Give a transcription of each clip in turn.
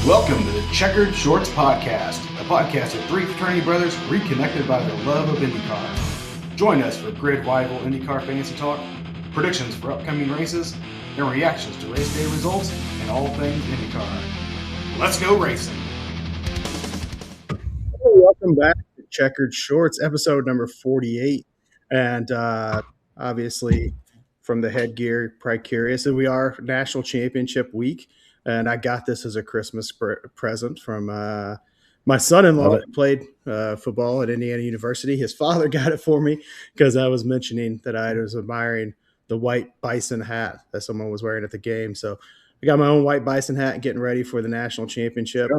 Welcome to the Checkered Shorts Podcast, a podcast of three fraternity brothers reconnected by their love of IndyCar. Join us for grid rival IndyCar fantasy talk, predictions for upcoming races, and reactions to race day results and all things IndyCar. Let's go racing! Welcome back to Checkered Shorts, episode number 48. And obviously, from the headgear, probably curious, that we are National Championship Week. And I got this as a Christmas present from my son-in-law who played football at Indiana University. His father got it for me because I was mentioning that I was admiring the white bison hat that someone was wearing at the game. So I got my own white bison hat and getting ready for the national championship.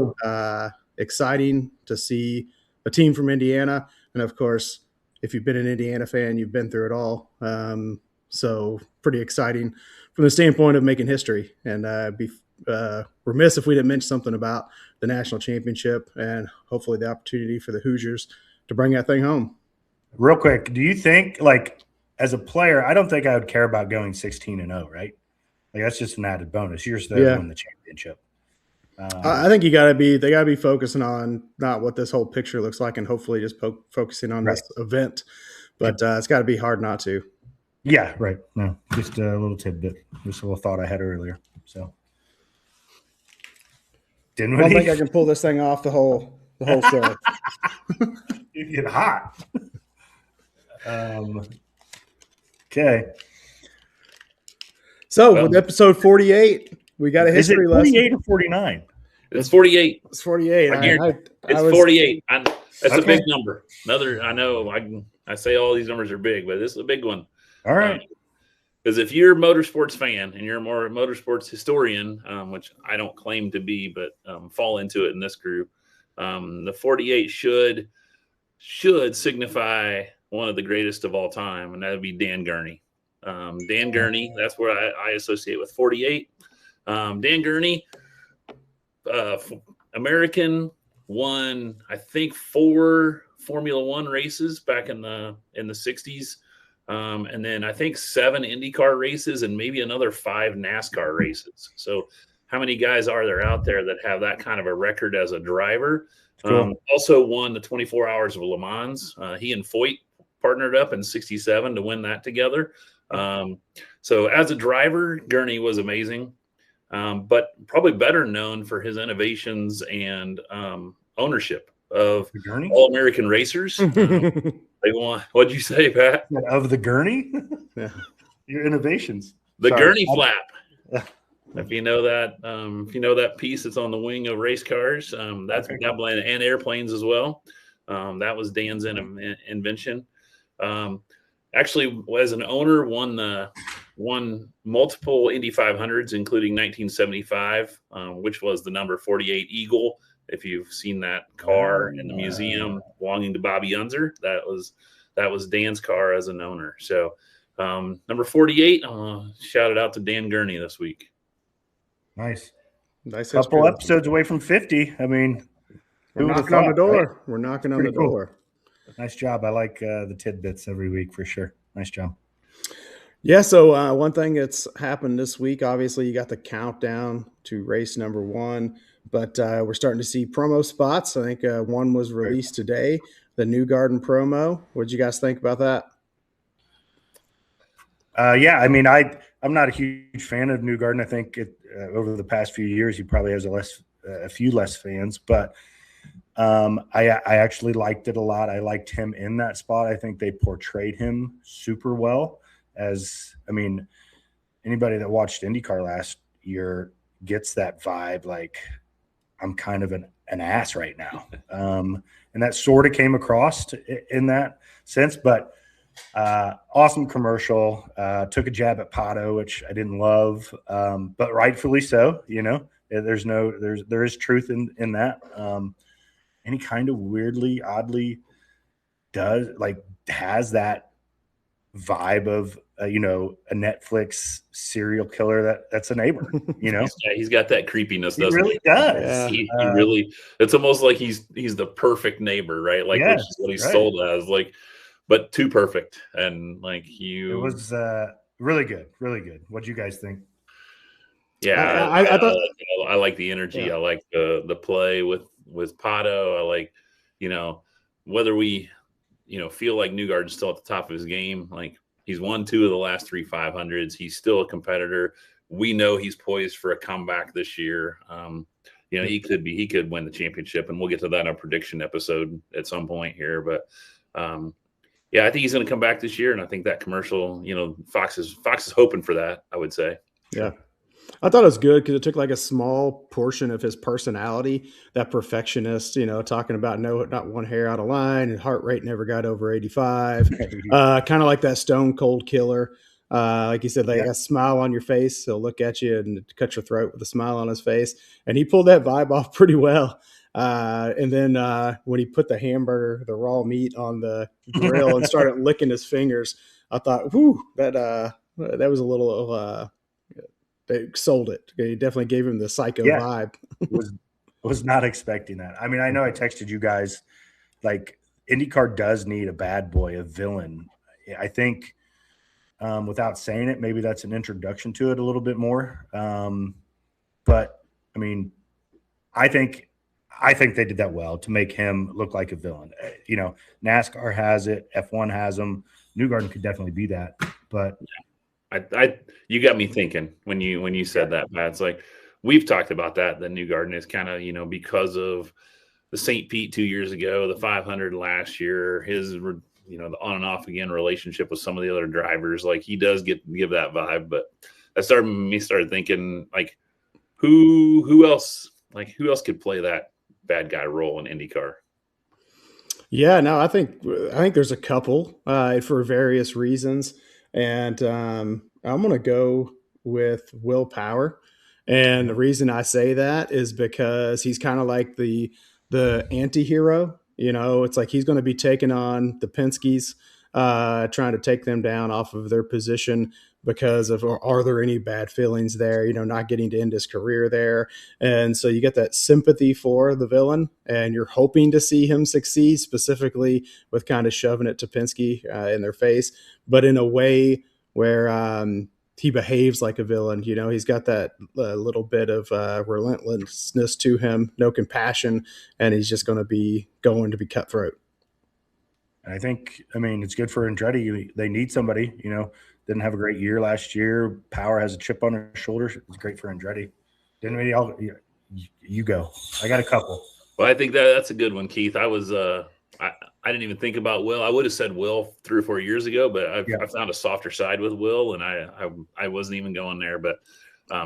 Exciting to see a team from Indiana. And, of course, if you've been an Indiana fan, you've been through it all. So pretty exciting from the standpoint of making history. And be remiss if we didn't mention something about the national championship and hopefully the opportunity for the Hoosiers to bring that thing home. Real quick, do you think, like, as a player, I don't think I would care about going 16-0, right? Like, that's just an added bonus. You're still winning the championship. I think they got to be focusing on not what this whole picture looks like and hopefully just focusing on this event. But it's got to be hard not to. Yeah, right. No, just a little tidbit, just a little thought I had earlier. So. I don't think I can pull this thing off the whole show. You get hot. Okay. So with episode 48, we got a history lesson. 48 or 49? It's 48. It's 48. It's 48. That's a big number. I know I say all these numbers are big, but this is a big one. All right. Because if you're a motorsports fan and you're more a motorsports historian, which I don't claim to be, but fall into it in this group, the 48 should signify one of the greatest of all time, and that would be Dan Gurney. Dan Gurney, that's what I associate with 48. Dan Gurney, American, won, I think, 4 Formula One races back in the 60s. And then I think 7 IndyCar races and maybe another 5 NASCAR races. So how many guys are there out there that have that kind of a record as a driver? Cool. Also won the 24 Hours of Le Mans. He and Foyt partnered up in 67 to win that together. So as a driver, Gurney was amazing, but probably better known for his innovations and ownership of All-American racers. They want. What'd you say, Pat? Of the Gurney? Yeah. Your innovations. The Gurney flap. If you know that piece that's on the wing of race cars, that's that blend, and airplanes as well. That was Dan's invention. Actually, as an owner, won multiple Indy 500s, including 1975, which was the number 48 Eagle. If you've seen that car in the museum belonging to Bobby Unser, that was Dan's car as an owner. So number 48, shout it out to Dan Gurney this week. Nice. Couple episodes away from 50. I mean, we're knocking on the door. Right? We're knocking on the door. Nice job. I like the tidbits every week for sure. Nice job. Yeah, so one thing that's happened this week, obviously you got the countdown to race number 1. But we're starting to see promo spots. I think one was released today, the New Garden promo. What did you guys think about that? Yeah, I mean, I'm not a huge fan of New Garden. I think over the past few years, he probably has a few less fans. But I actually liked it a lot. I liked him in that spot. I think they portrayed him super well. Anybody that watched IndyCar last year gets that vibe, like, I'm kind of an ass right now. And that sort of came across in that sense, but awesome commercial. Took a jab at Pato, which I didn't love, but rightfully so. You know, there is truth in that. And he kind of weirdly, oddly has that vibe of a Netflix serial killer that's a neighbor. He's got that creepiness. He really does. He really. It's almost like he's the perfect neighbor, right? Like, which is what he's sold as, like, but too perfect. And like it was really good, really good. What do you guys think? Yeah, I thought, I like the energy. yeah, I like the play with Pato. I like, you know, whether we, feel like Newgarden's still at the top of his game. Like he's won 2 of the last 3 500s. He's still a competitor. We know he's poised for a comeback this year. He could win the championship, and we'll get to that in a prediction episode at some point here. But yeah, I think he's going to come back this year, and I think that commercial, Fox is hoping for that. I would say. yeah. I thought it was good because it took like a small portion of his personality, that perfectionist, talking about not one hair out of line and heart rate never got over 85. Kind of like that stone cold killer. Like you said, like a smile on your face. He'll look at you and cut your throat with a smile on his face. And he pulled that vibe off pretty well. And then when he put the raw meat on the grill and started licking his fingers, I thought, whew, that was a little they sold it. They definitely gave him the psycho vibe. was not expecting that. I mean, I know I texted you guys, like IndyCar does need a bad boy, a villain. I think without saying it, maybe that's an introduction to it a little bit more. But I mean, I think they did that well to make him look like a villain. NASCAR has it, F1 has them. Newgarden could definitely be that, but you got me thinking when you said that, Pat. It's like we've talked about that. The Newgarden is kind of, because of the St. Pete 2 years ago, the 500 last year, his the on and off again relationship with some of the other drivers. Like he does give that vibe. But that started thinking like who else could play that bad guy role in IndyCar? Yeah, no, I think there's a couple for various reasons. And I'm going to go with Will Power. And the reason I say that is because he's kind of like the anti-hero. It's like he's going to be taking on the Penske's, trying to take them down off of their position because of, or are there any bad feelings there, not getting to end his career there. And so you get that sympathy for the villain, and you're hoping to see him succeed, specifically with kind of shoving it to Penske in their face, but in a way where he behaves like a villain. He's got that little bit of relentlessness to him, no compassion, and he's just going to be cutthroat. I think, it's good for Andretti. They need somebody, didn't have a great year last year. Power has a chip on his shoulder. It's great for Andretti. Didn't we all? You go. I got a couple. Well, I think that's a good one, Keith. I was I didn't even think about Will. I would have said Will 3 or 4 years ago, but I found a softer side with Will, and I wasn't even going there. But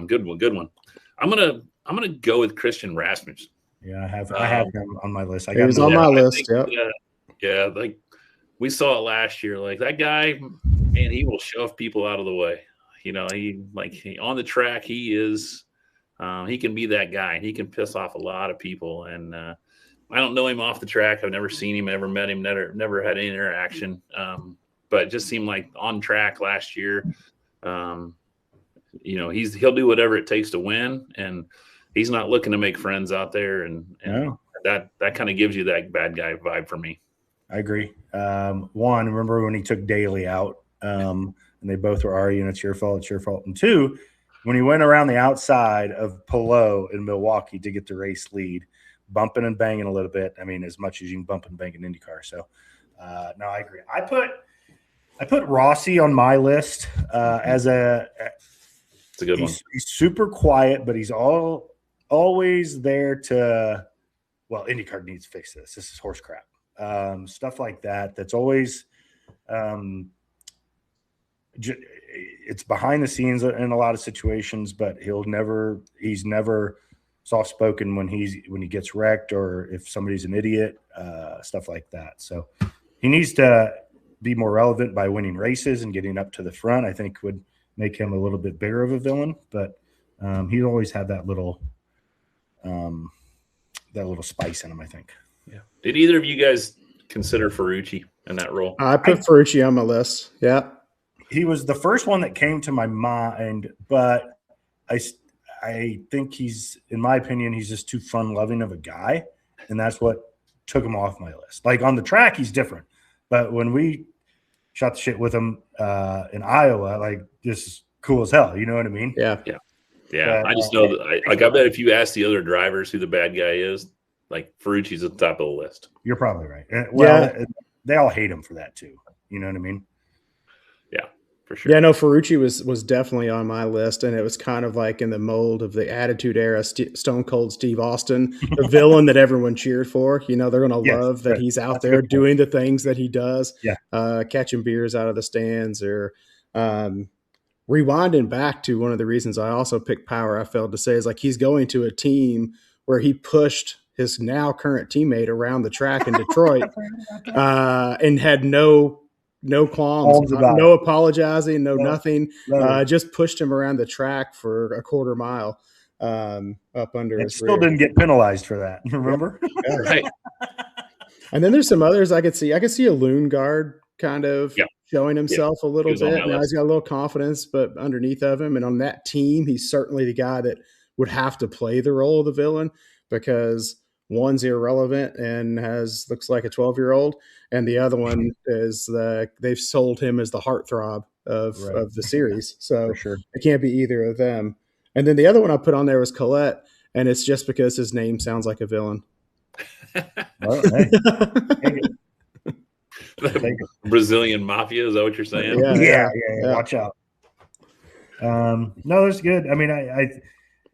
good one. I'm gonna go with Christian Rasmussen. Yeah, I have him on my list. He was on my list. Yeah, like we saw it last year. Like that guy, man, he will shove people out of the way. He on the track, he is. He can be that guy, and he can piss off a lot of people. And I don't know him off the track. I've never seen him, ever met him, never had any interaction. But it just seemed like on track last year, he'll do whatever it takes to win, and he's not looking to make friends out there. And that kind of gives you that bad guy vibe for me. I agree. One, remember when he took Daly out, and they both were arguing, it's your fault. And two, when he went around the outside of Palou in Milwaukee to get the race lead, bumping and banging a little bit. As much as you can bump and bang in IndyCar. So, no, I agree. I put Rossi on my list as it's a good one. He's super quiet, but he's always there to. Well, IndyCar needs to fix this. This is horse crap. Stuff like that. That's always. It's behind the scenes in a lot of situations, but he's never soft-spoken when he gets wrecked or if somebody's an idiot, stuff like that. So he needs to be more relevant by winning races and getting up to the front. I think would make him a little bit bigger of a villain, but he's always had that little spice in him, I think. Yeah. Did either of you guys consider Ferrucci in that role? I put Ferrucci on my list. Yeah. He was the first one that came to my mind, but I think in my opinion, he's just too fun-loving of a guy, and that's what took him off my list. Like on the track, he's different, but when we shot the shit with him in Iowa, like this is cool as hell. You know what I mean? Yeah. Yeah, But, I just know that. I bet if you ask the other drivers who the bad guy is, like Ferrucci's at the top of the list. you're probably right. Well, Yeah. they all hate him for that too. You know what I mean? Yeah, for sure. Yeah, no, Ferrucci was definitely on my list, and it was kind of like in the mold of the Attitude Era, Stone Cold Steve Austin, the villain that everyone cheered for. You know, they're going to Yes, love that right. he's out That's a there good point. doing the things that he does, Yeah. Catching beers out of the stands, or rewinding back to one of the reasons I also picked Power. I failed to say is like he's going to a team where he pushed his now current teammate around the track in Detroit, and had no qualms, About no it. apologizing, no nothing. Never. Just pushed him around the track for a quarter mile up under It his still rear. didn't get penalized for that. Remember? Yeah. Right. And then there's some others I could see. I could see a loon guard kind of Yeah. showing himself a He little was on bit. my Now list. he's got a little confidence, but underneath of him, and on that team, he's certainly the guy that would have to play the role of the villain because one's irrelevant and looks like a 12-year-old, and the other one is they've sold him as the heartthrob Right. of the series. So For sure. it can't be either of them. And then the other one I put on there was Colette, and it's just because his name sounds like a villain. Well, hey, take it. Brazilian mafia, is that what you're saying? Yeah. Watch out. No, that's good. I mean,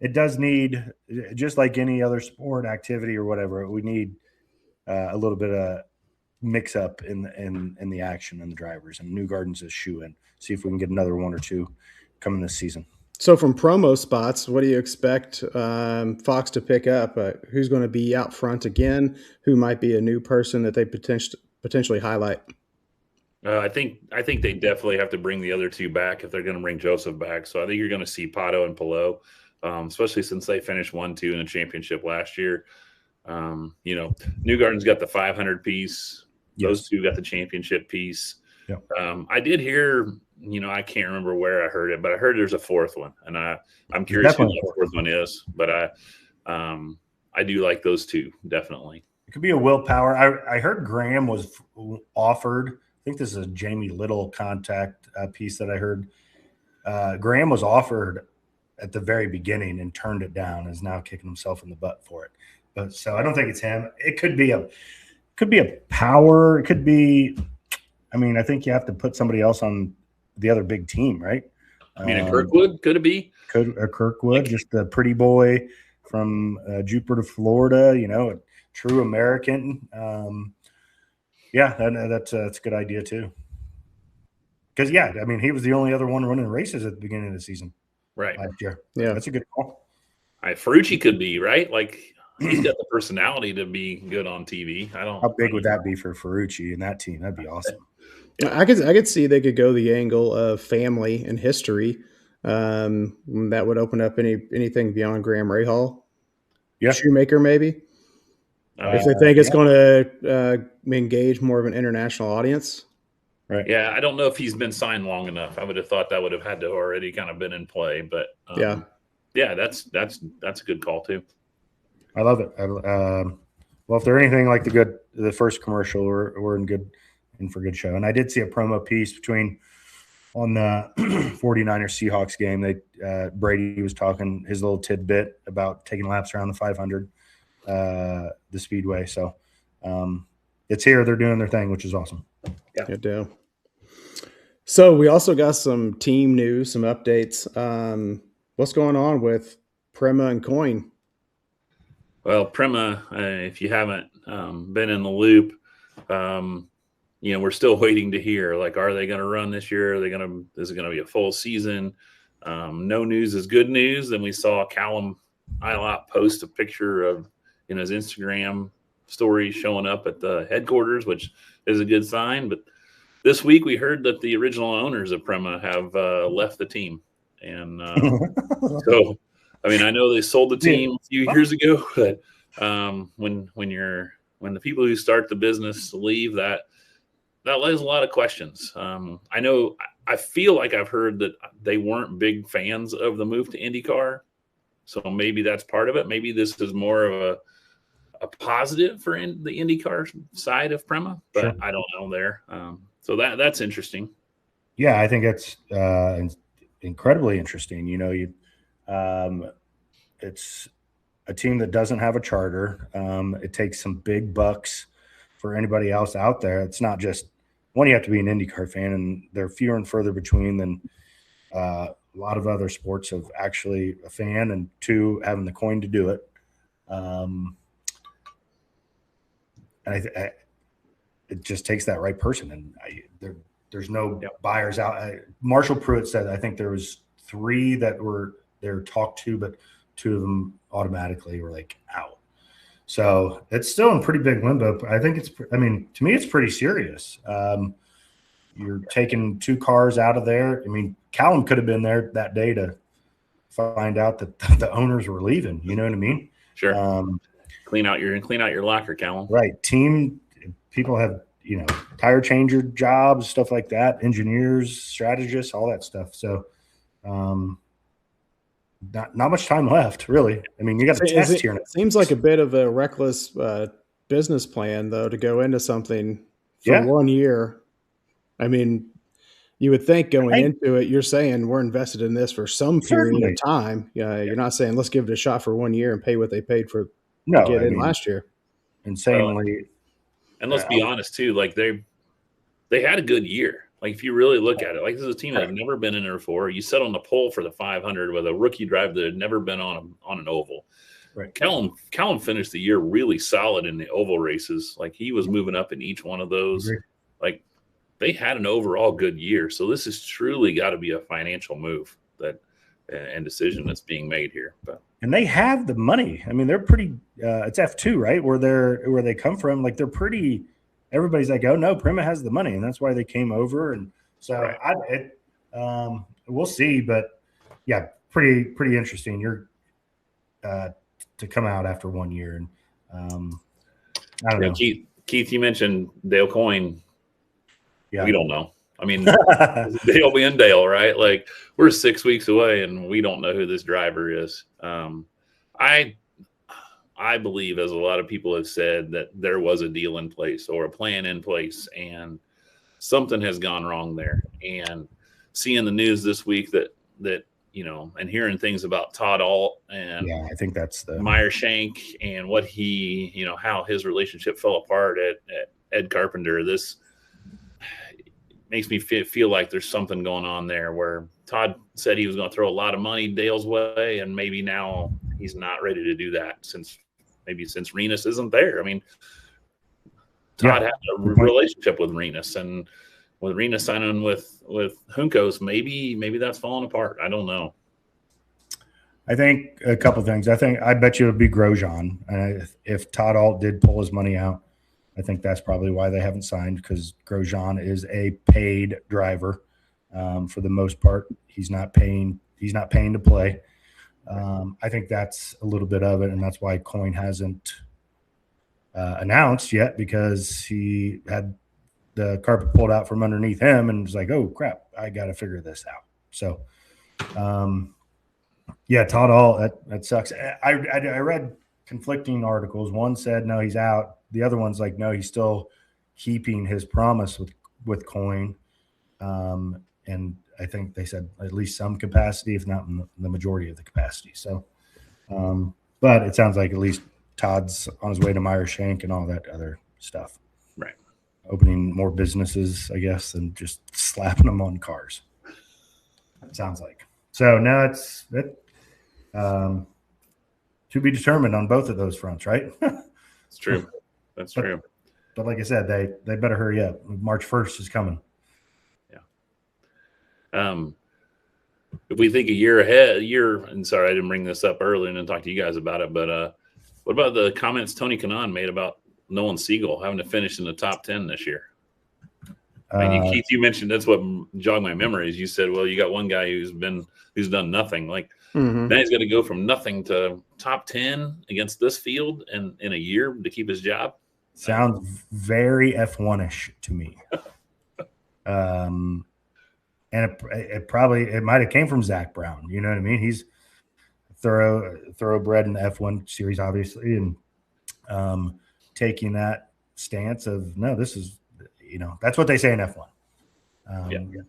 it does need, just like any other sport activity or whatever, we need a little bit of mix up in the action and the drivers. And Newgarden's a shoe in. See if we can get another one or two coming this season. So from promo spots, what do you expect Fox to pick up? Who's going to be out front again? Who might be a new person that they potentially highlight? I think they definitely have to bring the other two back if they're going to bring Joseph back. So I think you're going to see Pato and Palou, especially since they finished 1-2 in the championship last year. Newgarden's got the 500 piece. Yes. Those two got the championship piece. Yep. I did hear, I can't remember where I heard it, but I heard there's a fourth one, and I'm curious who the fourth one is. But I do like those two, definitely. It could be a willpower. I heard Graham was offered. I think this is a Jamie Little contact piece that I heard. Graham was offered at the very beginning and turned it down, and is now kicking himself in the butt for it. But so I don't think it's him. It could be a power. It could be. I mean, I think you have to put somebody else on the other big team, right? I mean, a Kirkwood, could it be? Kirkwood, just a pretty boy from Jupiter, Florida, a true American. That's a good idea too. Because, I mean, he was the only other one running races at the beginning of the season. Right. Last year. Yeah. That's a good call. Ferrucci could be, right? Like, he's got the personality to be good on TV. How big would that be for Ferrucci and that team? That'd be awesome. I could see they could go the angle of family and history. That would open up anything beyond Graham Rahal. Yeah. Shoemaker, maybe. If they think it's going to engage more of an international audience. Right. Yeah, I don't know if he's been signed long enough. I would have thought that would have had to already kind of been in play. But that's a good call too. I love it. Well, if they're anything like the first commercial, we're in for a good show. And I did see a promo piece on the 49ers Seahawks game. Brady was talking his little tidbit about taking laps around the 500, the speedway. So it's here. They're doing their thing, which is awesome. Yeah, good deal. So we also got some team news, some updates. What's going on with Prema and Coyne? Well, Prema, if you haven't been in the loop, we're still waiting to hear. Like, are they going to run this year? Is it going to be a full season? No news is good news. And we saw Callum Ilott post a picture of his Instagram story showing up at the headquarters, which is a good sign. But this week we heard that the original owners of Prema have left the team, and so. I mean, I know they sold the team a few years ago, but when the people who start the business leave, that lays a lot of questions. I feel like I've heard that they weren't big fans of the move to IndyCar, so maybe that's part of it. Maybe this is more of a positive for the IndyCar side of Prema, but sure. I don't know there. So that's interesting. Yeah, I think that's incredibly interesting. It's a team that doesn't have a charter. It takes some big bucks for anybody else out there. It's not just one, you have to be an IndyCar fan, and they're fewer and further between than a lot of other sports of actually a fan, and two, having the coin to do it. And it just takes that right person. And there's no buyers out. Marshall Pruitt said, I think there was 3 that were there talked to, but 2 of them automatically were like out. So it's still in pretty big limbo. I think to me, it's pretty serious. You're taking 2 cars out of there. I mean, Callum could have been there that day to find out that the owners were leaving. You know what I mean? Sure. Clean out your locker, Callum. Right. Team people have, tire changer jobs, stuff like that, engineers, strategists, all that stuff. So not much time left, really. I mean, you got a test here. It seems like a bit of a reckless business plan, though, to go into something for 1 year. I mean, you would think going into it, you're saying we're invested in this for some period of time. You're not saying let's give it a shot for 1 year and pay what they paid for to get in last year. Insanely. And let's be honest too, like they had a good year. Like if you really look at it, like this is a team that have never been in there before. You set on the pole for the 500 with a rookie driver that had never been on an oval. Right. Callum finished the year really solid in the oval races. Like he was moving up in each one of those. Like they had an overall good year. So this has truly got to be a financial move and decision that's being made here. And they have the money. I mean, they're pretty. It's F2, right? Where they come from. Like they're pretty. Everybody's like, oh no, Prema has the money, and that's why they came over. And so we'll see. But yeah, pretty interesting. You're to come out after 1 year, and I don't know. Keith, you mentioned Dale Coyne. Yeah, we don't know. I mean, Dale being Dale, right? Like we're 6 weeks away, and we don't know who this driver is. I believe, as a lot of people have said, that there was a deal in place or a plan in place, and something has gone wrong there. And seeing the news this week that and hearing things about Todd Alt and I think that's the Meyer Shank and what he, how his relationship fell apart at Ed Carpenter. This makes me feel like there's something going on there where Todd said he was going to throw a lot of money Dale's way, and maybe now he's not ready to do that since Renus isn't there. I mean, Todd had a relationship with Renus, and with Renus signing with Juncos, maybe that's falling apart. I don't know. I think a couple things. I bet you it would be Grosjean. If Todd Alt did pull his money out, I think that's probably why they haven't signed, because Grosjean is a paid driver. For the most part, he's not paying to play. I think that's a little bit of it, and that's why Coyne hasn't announced yet, because he had the carpet pulled out from underneath him and was like, oh crap, I got to figure this out. So Todd Alt, that sucks. I read conflicting articles. One said no, he's out. The other one's like, no, he's still keeping his promise with Coyne. And I think they said at least some capacity, if not the majority of the capacity. So, but it sounds like at least Todd's on his way to Meyer Shank and all that other stuff. Right. Opening more businesses, I guess, than just slapping them on cars. It sounds like. So now it's to be determined on both of those fronts, right? It's true. That's true. But like I said, they better hurry up. March 1st is coming. If we think a year ahead, and sorry, I didn't bring this up earlier and talk to you guys about it, but what about the comments Tony Kanaan made about Nolan Siegel having to finish in the top 10 this year? Keith, you mentioned that's what jogged my memory. Is you said, well, you got one guy who's done nothing. Like now he's got to go from nothing to top 10 against this field and in a year to keep his job. Sounds very F1-ish to me. And it might have came from Zach Brown. You know what I mean? He's thoroughbred in the F1 series, obviously, and taking that stance of no, this is, that's what they say in F1.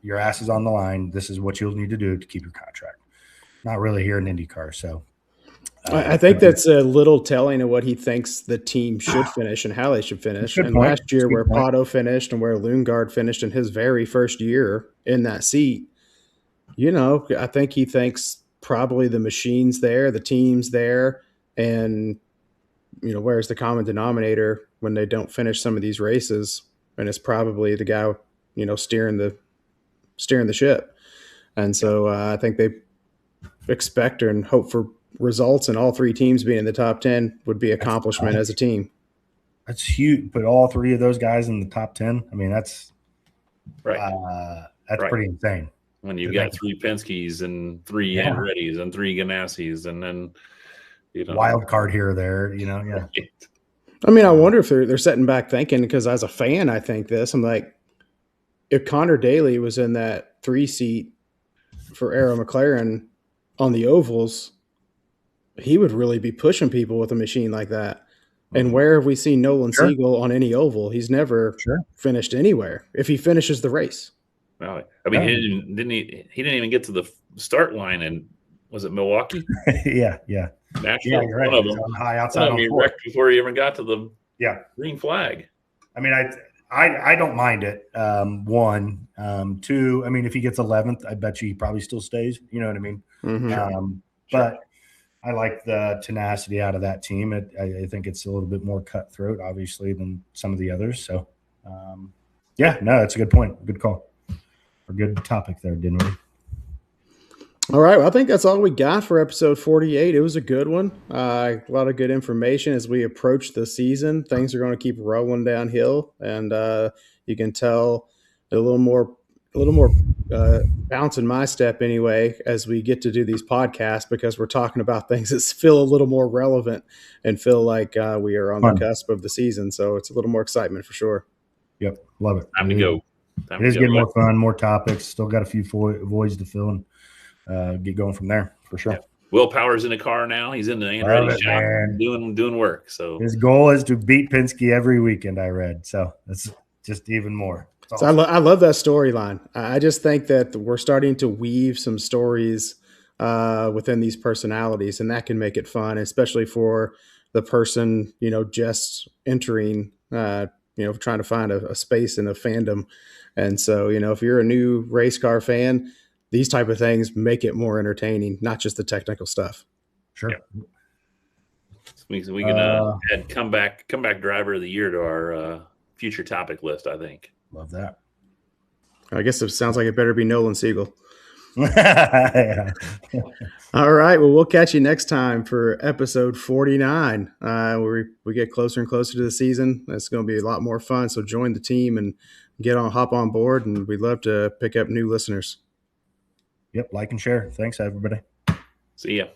Your ass is on the line. This is what you'll need to do to keep your contract. not really here in IndyCar. So I think that's a little telling of what he thinks the team should finish and how they should finish. And point. last year, where Pato finished and where Lundgaard finished in his very first year in that seat, I think he thinks probably the machine's there, the team's there, and where's the common denominator when they don't finish some of these races, and it's probably the guy, steering the ship. And so I think they expect and hope for results, and all three teams being in the top 10 would be accomplishment as a team. That's huge. Put all three of those guys in the top 10. I mean, that's right. That's pretty insane. When you've got three Penske's and three Andretti's and three Ganassis, and then wild card here or there, I mean, I wonder if they're sitting back thinking, because as a fan, I think this. I'm like, if Connor Daly was in that 3 seat for Arrow McLaren on the ovals, he would really be pushing people with a machine like that. And where have we seen Nolan Siegel on any oval? He's never finished anywhere if he finishes the race. Well, I mean, he didn't even get to the start line, and was it Milwaukee? yeah. Nashville, you're right. One of them. High outside. He wrecked before he even got to the green flag. I mean, I don't mind it. One, two. I mean, if he gets 11th, I bet you he probably still stays. You know what I mean? Mm-hmm. But I like the tenacity out of that team. I think it's a little bit more cutthroat, obviously, than some of the others. So, that's a good point. Good call. A good topic there, didn't we? All right. Well, I think that's all we got for episode 48. It was a good one. A lot of good information as we approach the season. Things are going to keep rolling downhill, and you can tell a little more bounce in my step anyway as we get to do these podcasts, because we're talking about things that feel a little more relevant and feel like we are on the cusp of the season. So it's a little more excitement for sure. Yep. Love it. Time to go. It is getting more fun, more topics. Still got a few voids to fill, and get going from there for sure. Yeah. Will Power's in the car now. He's in the Andretti shop doing work. So his goal is to beat Penske every weekend, I read. So that's just even more. Awesome. So I love that storyline. I just think that we're starting to weave some stories within these personalities, and that can make it fun, especially for the person, just entering, trying to find a space in a fandom. And so, if you're a new race car fan, these type of things make it more entertaining, not just the technical stuff. Sure. Yeah. We can add comeback driver of the year to our future topic list, I think. Love that. I guess it sounds like it better be Nolan Siegel. Yeah. All right. Well, we'll catch you next time for episode 49. Where we get closer and closer to the season. It's going to be a lot more fun. So join the team and hop on board. And we'd love to pick up new listeners. Yep. Like and share. Thanks, everybody. See ya.